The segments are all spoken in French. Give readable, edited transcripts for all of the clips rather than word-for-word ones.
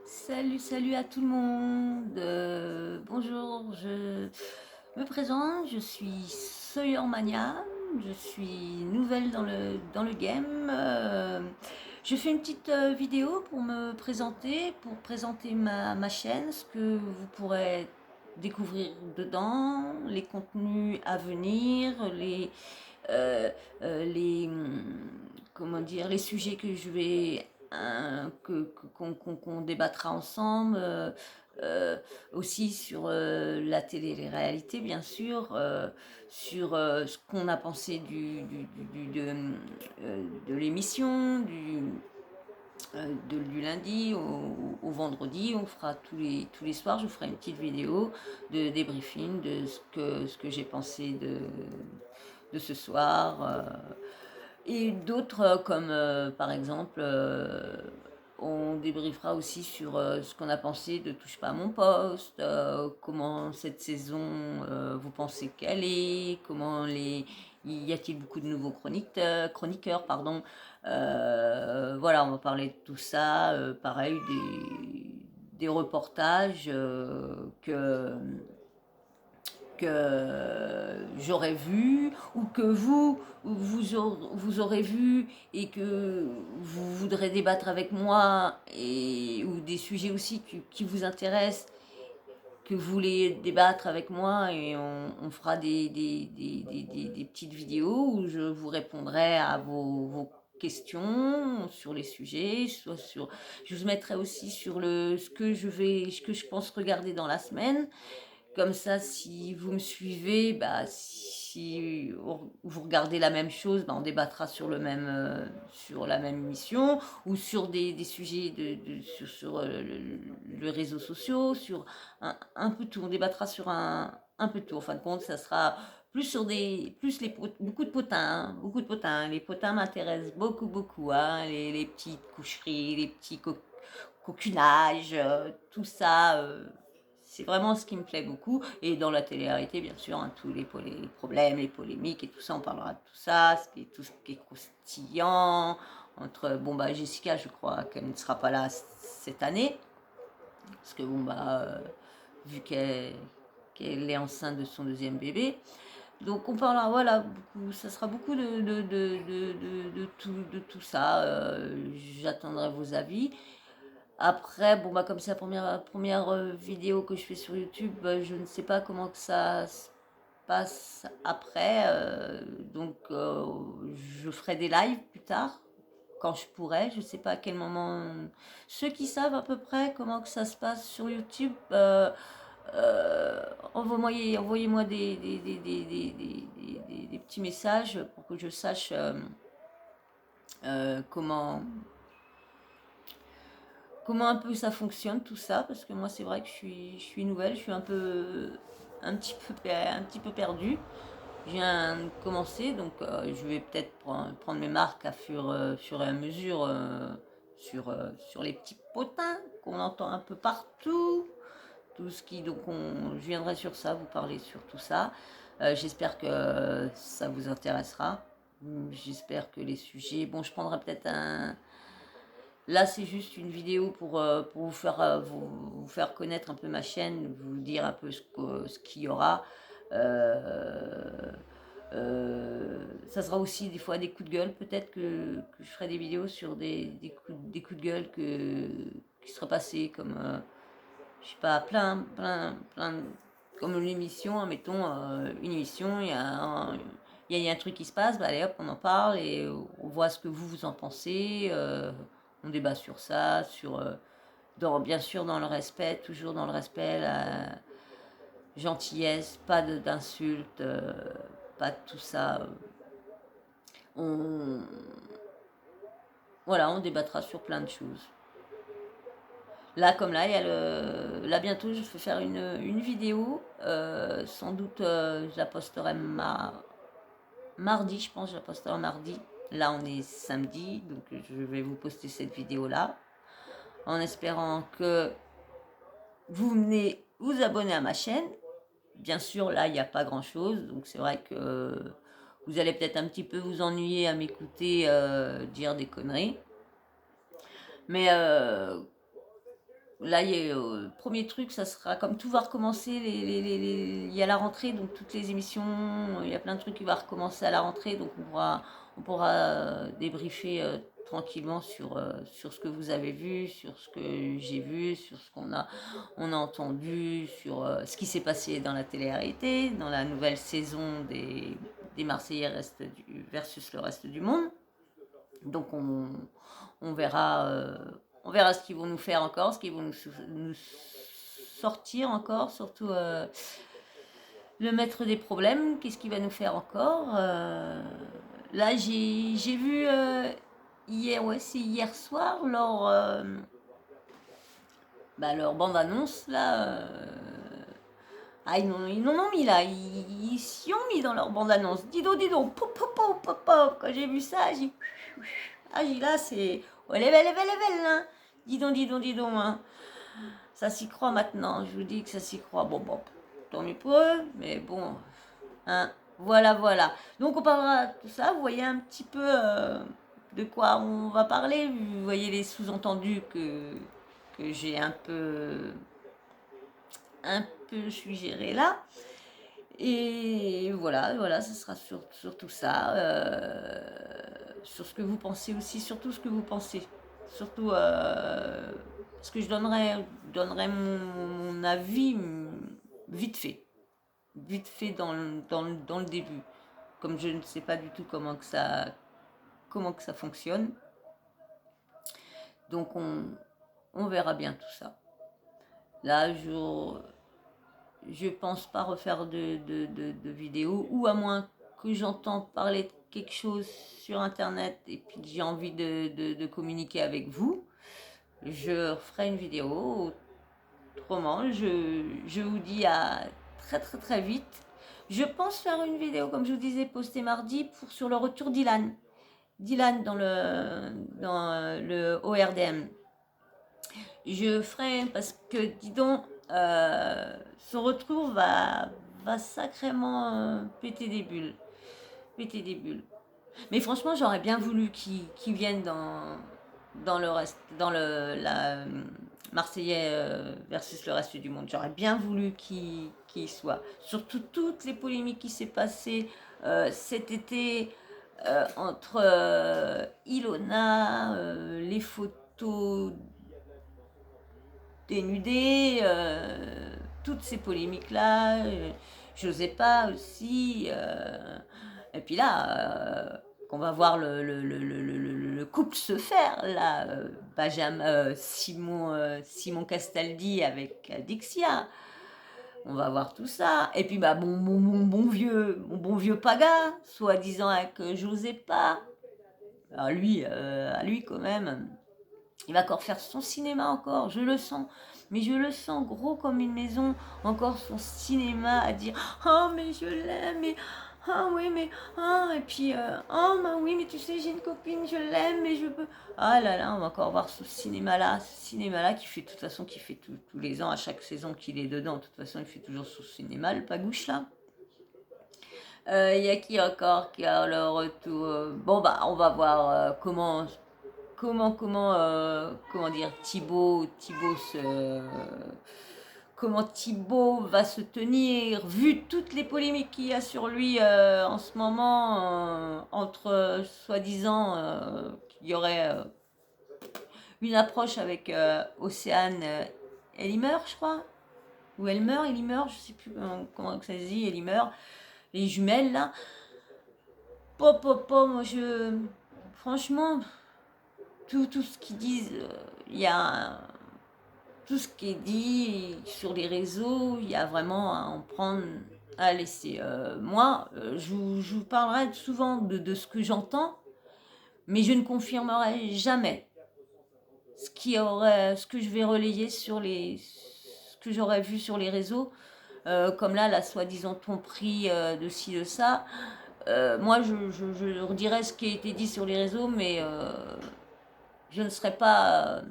Salut, salut à tout le monde. Bonjour, je me présente, je suis Sawyer Mania, je suis nouvelle dans le game. Je fais une petite vidéo pour me présenter, pour présenter ma chaîne, ce que vous pourrez découvrir dedans, les contenus à venir, euh, comment dire, les sujets que je vais qu'on débattra ensemble, aussi sur la télé-réalité, bien sûr, sur ce qu'on a pensé de l'émission, du lundi au vendredi. On fera tous les soirs, je vous ferai une petite vidéo de débriefing de ce que j'ai pensé de ce soir. Et d'autres, comme par exemple, on débriefera aussi sur ce qu'on a pensé de Touche pas à mon poste, comment cette saison vous pensez qu'elle est, y a-t-il beaucoup de nouveaux chroniqueurs, pardon. Voilà, on va parler de tout ça, pareil, des reportages que j'aurais vu ou que vous aurez vu et que vous voudrez débattre avec moi ou des sujets aussi qui vous intéressent que vous voulez débattre avec moi et on fera des petites vidéos où je vous répondrai à vos questions sur les sujets, soit sur, je vous mettrai aussi sur ce que je pense regarder dans la semaine. Comme ça, si vous me suivez, bah, si vous regardez la même chose, bah, on débattra sur sur la même émission ou sur des sujets sur le réseau social, sur un peu tout. On débattra sur un peu tout. En fin de compte, ça sera plus sur beaucoup de potins, hein, beaucoup de potins. Les potins m'intéressent beaucoup, beaucoup, hein, les petites coucheries, les petits coquinages, tout ça. C'est vraiment ce qui me plaît beaucoup. Et dans la télé-réalité, bien sûr, hein, tous les problèmes, les polémiques et tout ça, on parlera de tout ça, tout ce qui est croustillant. Bon, bah, Jessica, je crois qu'elle ne sera pas là cette année. Parce que, bon, bah, vu qu'elle est enceinte de son deuxième bébé. Donc, on parlera, voilà, beaucoup, ça sera beaucoup de tout ça. J'attendrai vos avis. Après, bon, bah, comme c'est la première vidéo que je fais sur YouTube, je ne sais pas comment que ça se passe après. Donc, je ferai des lives plus tard, quand je pourrai. Je ne sais pas à quel moment. Ceux qui savent à peu près comment que ça se passe sur YouTube, envoyez-moi des petits messages pour que je sache comment un peu ça fonctionne tout ça, parce que moi c'est vrai que je suis nouvelle, je suis un petit peu perdue. Je viens de commencer, donc je vais peut-être prendre mes marques fur et à mesure sur les petits potins qu'on entend un peu partout. Tout ce qui, donc je viendrai sur ça, vous parler sur tout ça. J'espère que ça vous intéressera. J'espère que les sujets. Bon, je prendrai peut-être un, là, c'est juste une vidéo pour vous faire connaître un peu ma chaîne, vous dire un peu ce qu'il y aura. Euh, Ça sera aussi des fois des coups de gueule. Peut-être que je ferai des vidéos sur des coups de gueule qui seraient passés, comme, je sais pas, comme l'émission, admettons, une émission, il y a un truc qui se passe, bah allez hop, on en parle et on voit ce que vous en pensez. On débat sur ça, bien sûr dans le respect, toujours dans le respect, la gentillesse, pas d'insultes, pas de tout ça. On, voilà, on débattra sur plein de choses. Là, comme là, là bientôt, je vais faire une vidéo. Sans doute, je la posterai mardi, je pense, je la posterai mardi. Là, on est samedi, donc je vais vous poster cette vidéo-là. En espérant que vous venez vous abonner à ma chaîne. Bien sûr, là, il n'y a pas grand-chose, donc c'est vrai que vous allez peut-être un petit peu vous ennuyer à m'écouter dire des conneries. Mais Là, premier truc, ça sera comme tout va recommencer, il y a la rentrée, donc toutes les émissions, il y a plein de trucs qui vont recommencer à la rentrée, donc on pourra débriefer tranquillement sur ce que vous avez vu, sur ce que j'ai vu, sur ce qu'on a entendu, sur ce qui s'est passé dans la télé-réalité, dans la nouvelle saison des Marseillais versus le reste du monde. Donc on verra, on verra ce qu'ils vont nous faire encore, ce qu'ils vont nous sortir encore, surtout le maître des problèmes, qu'est-ce qu'il va nous faire encore. Là, j'ai vu hier, ouais, c'est hier soir, leur bande-annonce, là. Ah, ils en ont mis là, ils s'y ont mis dans leur bande-annonce. Dis donc, pop, pop, pop, pop, pop. Quand j'ai vu ça, j'ai là, c'est. Oh, level, hein. Dis donc, hein. Ça s'y croit maintenant, je vous dis que ça s'y croit. Bon, tant mieux pour eux, mais bon, hein. Voilà. Donc on parlera de tout ça, vous voyez un petit peu de quoi on va parler, vous voyez les sous-entendus que j'ai un peu suggéré là. Et voilà, ce sera sur tout ça, sur ce que vous pensez aussi, surtout ce que vous pensez. Surtout, parce que je donnerai mon avis vite fait. Vite fait dans le début. Comme je ne sais pas du tout comment que ça fonctionne. Donc on verra bien tout ça. Là, je pense pas refaire de vidéo, ou à moins que j'entends parler de quelque chose sur internet et puis que j'ai envie de communiquer avec vous, je ferai une vidéo. Autrement, je vous dis à très très très vite. Je pense faire une vidéo, comme je vous disais, postée mardi sur le retour d'Ilan. Dylan dans le ORDM. Je ferai, parce que, dis donc, son retour va sacrément péter des bulles. Péter des bulles. Mais franchement, j'aurais bien voulu qu'il vienne dans le reste, dans la Marseillais versus le reste du monde. J'aurais bien voulu qu'il y soit. Surtout toutes les polémiques qui s'est passées cet été entre Ilona, les photos dénudées, toutes ces polémiques-là, j'osais pas aussi. Et puis là, qu'on va voir le couple se faire, là, Simon Castaldi avec Dixia. On va voir tout ça. Et puis mon bon vieux Paga, soi-disant avec José pas. À lui quand même. Il va encore faire son cinéma encore, je le sens. Mais je le sens gros comme une maison. Encore son cinéma à dire oh mais je l'aime, mais ah oui mais ah et puis oh bah oui mais tu sais j'ai une copine, je l'aime mais je peux. Ah là là, on va encore voir ce cinéma là qui fait de toute façon tous les ans à chaque saison qu'il est dedans. De toute façon il fait toujours ce cinéma, le Pagouche là. Il y a qui encore qui a le retour. Bon bah on va voir comment dire, comment Thibaut va se tenir, vu toutes les polémiques qu'il y a sur lui en ce moment, entre soi-disant qu'il y aurait une approche avec Océane Elimer, je crois, ou Elimer, je sais plus comment ça se dit, Elimer, les jumelles là. Moi franchement, tout ce qu'ils disent, il y a tout ce qui est dit sur les réseaux, il y a vraiment à en prendre, à laisser. Moi, je vous parlerai souvent de ce que j'entends, mais je ne confirmerai jamais ce que je vais relayer ce que j'aurais vu sur les réseaux, comme là, la soi-disant tromperie de ci, de ça. Moi, je redirais ce qui a été dit sur les réseaux, mais je ne serais pas.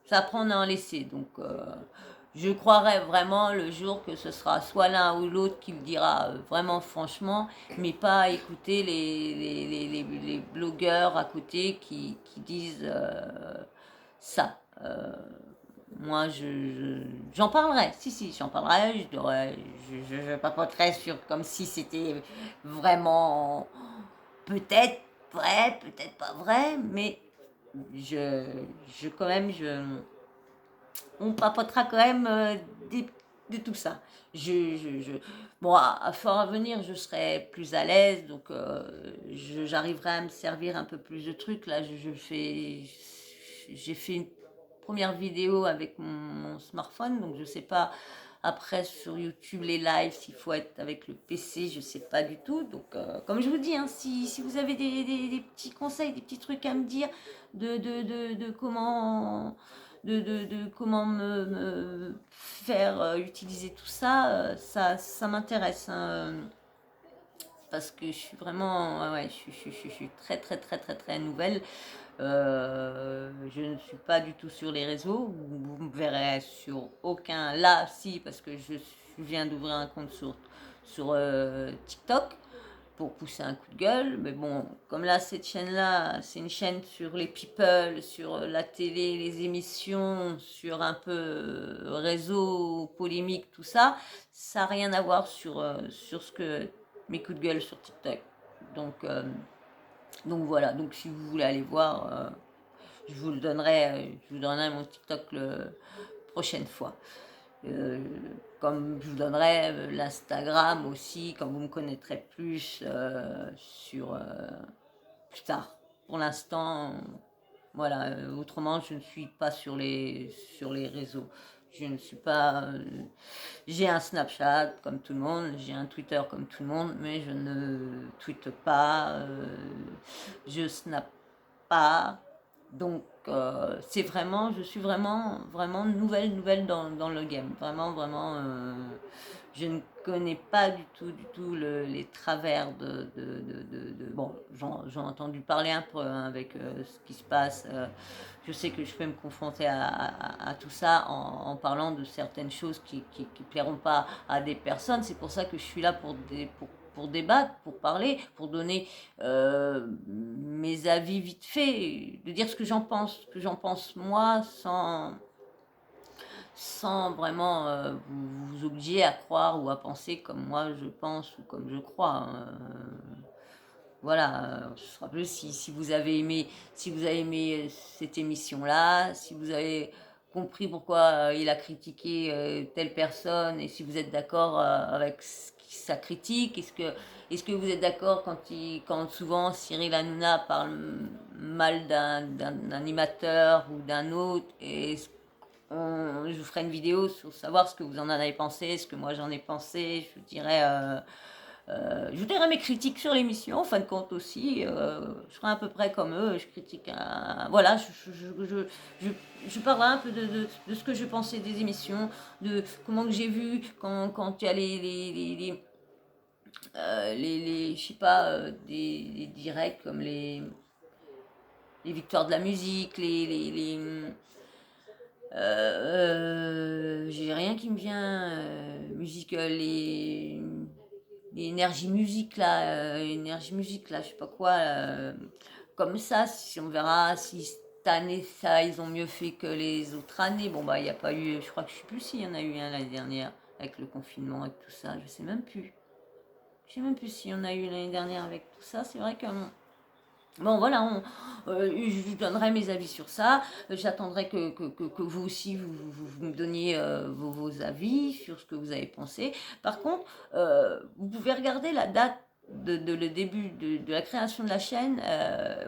Ça prend à en laisser. Donc, je croirais vraiment le jour que ce sera soit l'un ou l'autre qui le dira vraiment franchement, mais pas écouter les blogueurs à côté qui disent ça. Moi, j'en parlerai. Si, j'en parlerai. Je papoterai sur comme si c'était vraiment peut-être vrai, peut-être pas vrai, mais je, quand même, on papotera quand même de tout ça. Bon, à fort à venir, je serai plus à l'aise, donc j'arriverai à me servir un peu plus de trucs. Là, j'ai fait une première vidéo avec mon smartphone, donc je sais pas après sur YouTube les lives s'il faut être avec le PC, je sais pas du tout. Donc comme je vous dis, hein, si vous avez des petits conseils, des petits trucs à me dire de comment comment me faire utiliser tout ça, ça m'intéresse, hein, parce que je suis vraiment, ouais, je suis très très très très très nouvelle. Je ne suis pas du tout sur les réseaux. Vous me verrez sur aucun. Là, si, parce que je viens d'ouvrir un compte sur TikTok pour pousser un coup de gueule. Mais bon, comme là, cette chaîne-là, c'est une chaîne sur les people, sur la télé, les émissions, sur un peu réseau, polémique, tout ça, ça n'a rien à voir sur ce que mes coups de gueule sur TikTok. Donc voilà, donc si vous voulez aller voir, je vous donnerai mon TikTok la prochaine fois. Euh, Comme je vous donnerai l'Instagram aussi, quand vous me connaîtrez plus plus tard. Pour l'instant, voilà. Autrement, je ne suis pas sur les réseaux. Je ne suis pas. J'ai un Snapchat comme tout le monde, j'ai un Twitter comme tout le monde, mais je ne tweete pas, je snap pas. Donc c'est vraiment, je suis vraiment nouvelle dans le game. Vraiment, je ne connais pas du tout les travers bon, j'en ai entendu parler un peu hein, avec ce qui se passe. Je sais que je peux me confronter à tout ça en parlant de certaines choses qui plairont pas à des personnes. C'est pour ça que je suis là pour débattre, pour parler, pour donner mes avis vite fait, de dire ce que j'en pense moi, sans vraiment vous obliger à croire ou à penser comme moi je pense ou comme je crois. Voilà, ce sera plus si vous avez aimé, si vous avez aimé cette émission-là, si vous avez compris pourquoi il a critiqué telle personne et si vous êtes d'accord avec sa critique, est-ce que vous êtes d'accord quand souvent Cyril Hanouna parle mal d'un animateur ou d'un autre, et je vous ferai une vidéo sur savoir ce que vous en avez pensé, ce que moi j'en ai pensé, je vous dirai mes critiques sur l'émission, en fin de compte aussi. Je serai à peu près comme eux. Je critique. Voilà, je parlerai un peu de ce que je pensais des émissions, de comment que j'ai vu quand il y a je sais pas, des directs comme les victoires de la musique, j'ai rien qui me vient. Musique, énergie musique là, je sais pas quoi. Comme ça, si on verra si cette année ça, ils ont mieux fait que les autres années. Bon bah il n'y a pas eu, je crois que je sais plus s'il y en a eu un l'année dernière avec le confinement et tout ça, je sais même plus. Je sais même plus s'il y en a eu l'année dernière avec tout ça. C'est vrai que bon, voilà, je vous donnerai mes avis sur ça. J'attendrai que vous aussi, vous me donniez vos avis sur ce que vous avez pensé. Par contre, vous pouvez regarder la date le début de la création de la chaîne.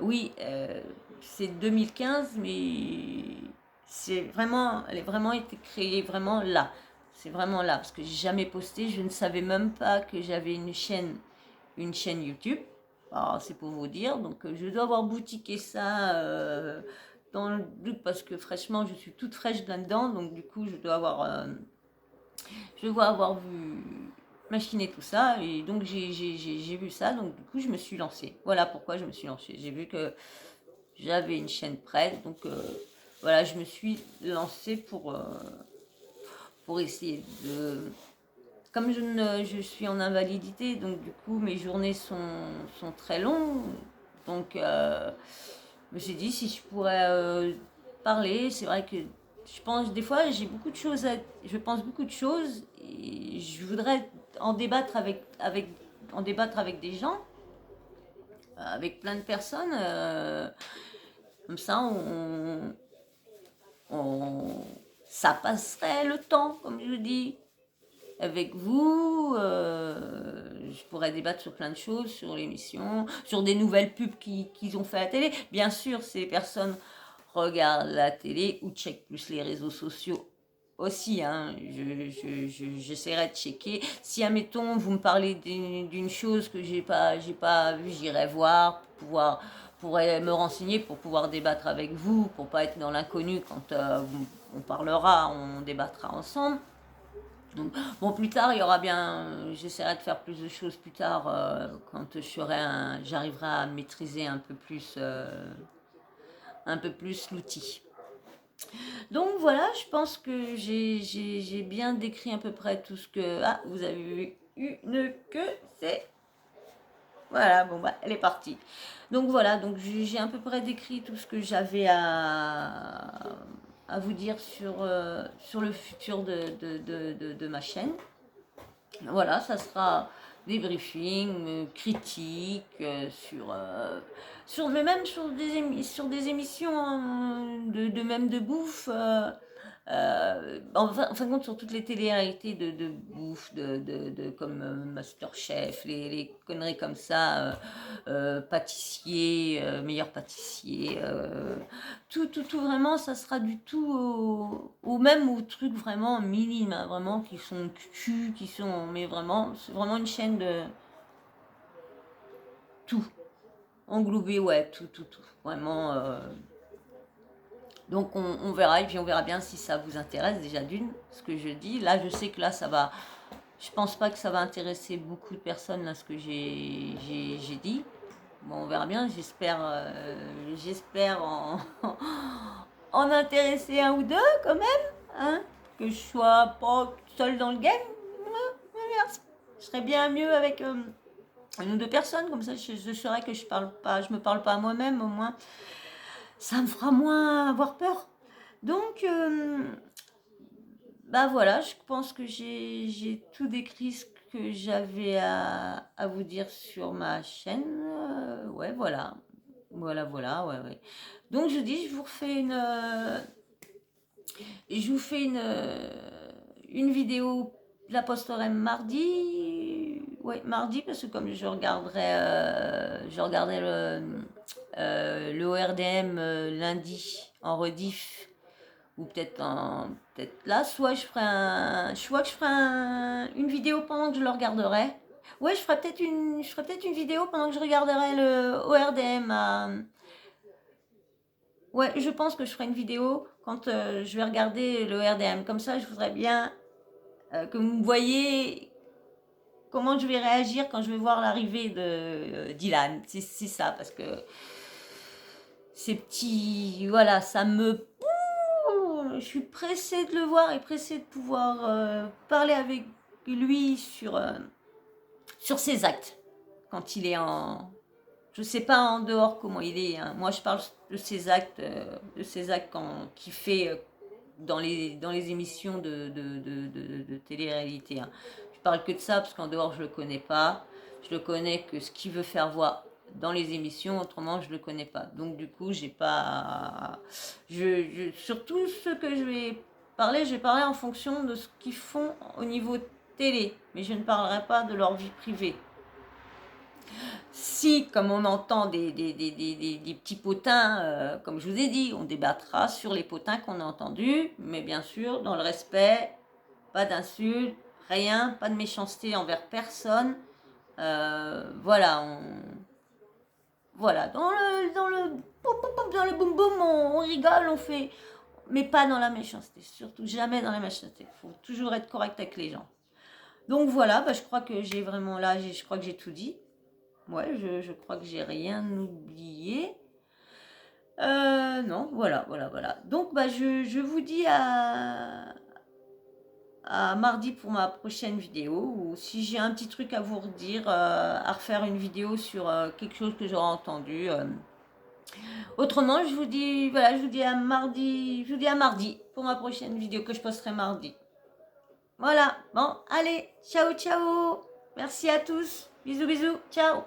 Oui, c'est 2015, mais elle a vraiment été créée vraiment là. C'est vraiment là, parce que j'ai jamais posté. Je ne savais même pas que j'avais une chaîne YouTube. Alors, c'est pour vous dire. Donc, je dois avoir boutiqué ça dans le doute parce que fraîchement, je suis toute fraîche là-dedans. Donc, du coup, je dois avoir vu machiner tout ça. Et donc, j'ai vu ça. Donc, du coup, je me suis lancée. Voilà pourquoi je me suis lancée. J'ai vu que j'avais une chaîne prête. Donc, voilà, je me suis lancée pour essayer de comme je suis en invalidité, donc du coup mes journées sont très longues. Donc je me suis dit si je pourrais parler. C'est vrai que je pense, des fois, j'ai beaucoup de choses je pense beaucoup de choses et je voudrais en débattre avec des gens, avec plein de personnes. Comme ça, on- ça passerait le temps, comme je dis. Avec vous, je pourrais débattre sur plein de choses, sur l'émission, sur des nouvelles pubs qu'ils ont fait à la télé. Bien sûr, ces personnes regardent la télé ou checkent plus les réseaux sociaux aussi. Hein. J'essaierai de checker. Si, admettons, vous me parlez d'une chose que j'ai pas vue, j'irai voir pour pouvoir pourrais me renseigner pour pouvoir débattre avec vous, pour pas être dans l'inconnu quand on parlera, on débattra ensemble. Donc, bon, plus tard, il y aura bien. J'essaierai de faire plus de choses plus tard quand j'arriverai à maîtriser un peu plus l'outil. Donc voilà, je pense que j'ai bien décrit à peu près tout ce que. Ah, vous avez vu une queue, c'est. Voilà, bon, bah, elle est partie. Donc voilà, donc j'ai à peu près décrit tout ce que j'avais à vous dire sur le futur de ma chaîne. Voilà, ça sera des briefings, critiques mais même sur des émissions hein, même de bouffe. En fin de compte, sur toutes les télé-réalités de bouffe, comme Masterchef, les conneries comme ça, pâtissier, meilleur pâtissier, tout vraiment, ça sera du tout au même au truc vraiment minime, hein, vraiment qui sont mais vraiment, c'est vraiment une chaîne de tout, englobé, ouais, tout, vraiment. Donc on verra et puis on verra bien si ça vous intéresse déjà d'une, ce que je dis. Là, je sais que là, ça va. Je pense pas que ça va intéresser beaucoup de personnes là ce que j'ai dit. Bon, on verra bien. J'espère en intéresser un ou deux quand même, hein, que je sois pas seule dans le game. Je serais bien mieux avec une ou deux personnes comme ça. Je saurais que je me parle pas à moi-même au moins. Ça me fera moins avoir peur. Donc, bah voilà, je pense que j'ai tout décrit ce que j'avais à vous dire sur ma chaîne. Ouais, voilà. Voilà, ouais. Donc, je dis, je vous fais une vidéo, je la posterai mardi. Ouais, mardi, parce que comme je regarderai le ORDM lundi en rediff ou peut-être là, soit que je ferai une vidéo pendant que je le regarderai. Ouais, je ferai peut-être une vidéo pendant que je regarderai le ORDM. Ouais, je pense que je ferai une vidéo quand je vais regarder le ORDM. Comme ça, je voudrais bien que vous me voyez comment je vais réagir quand je vais voir l'arrivée de Dylan. C'est ça, parce que ces petits, voilà, je suis pressée de le voir et pressée de pouvoir parler avec lui sur ses actes. Quand il est en... Je sais pas en dehors comment il est. Hein. Moi, je parle de ses actes qu'il fait dans les émissions de télé-réalité. Hein. Je parle que de ça parce qu'en dehors, je le connais pas. Je le connais que ce qu'il veut faire voir dans les émissions, autrement je le connais pas. Donc du coup, j'ai pas surtout ce que je vais parler en fonction de ce qu'ils font au niveau télé, mais je ne parlerai pas de leur vie privée. Si, comme on entend des petits potins, comme je vous ai dit, on débattra sur les potins qu'on a entendus, mais bien sûr, dans le respect, pas d'insultes, rien, pas de méchanceté envers personne. Voilà, voilà, dans le boum boum, on rigole, on fait, mais pas dans la méchanceté, surtout jamais dans la méchanceté. Il faut toujours être correct avec les gens. Donc voilà, bah, je crois que je crois que j'ai tout dit. Ouais, je crois que j'ai rien oublié. Non, voilà. Donc, bah, je vous dis à mardi pour ma prochaine vidéo. Ou si j'ai un petit truc à vous redire, à refaire une vidéo sur quelque chose que j'aurai entendu, Autrement, je vous dis, voilà, je vous dis à mardi, je vous dis à mardi pour ma prochaine vidéo que je posterai mardi. Voilà, bon, allez, ciao, ciao. Merci à tous. Bisous, bisous, ciao.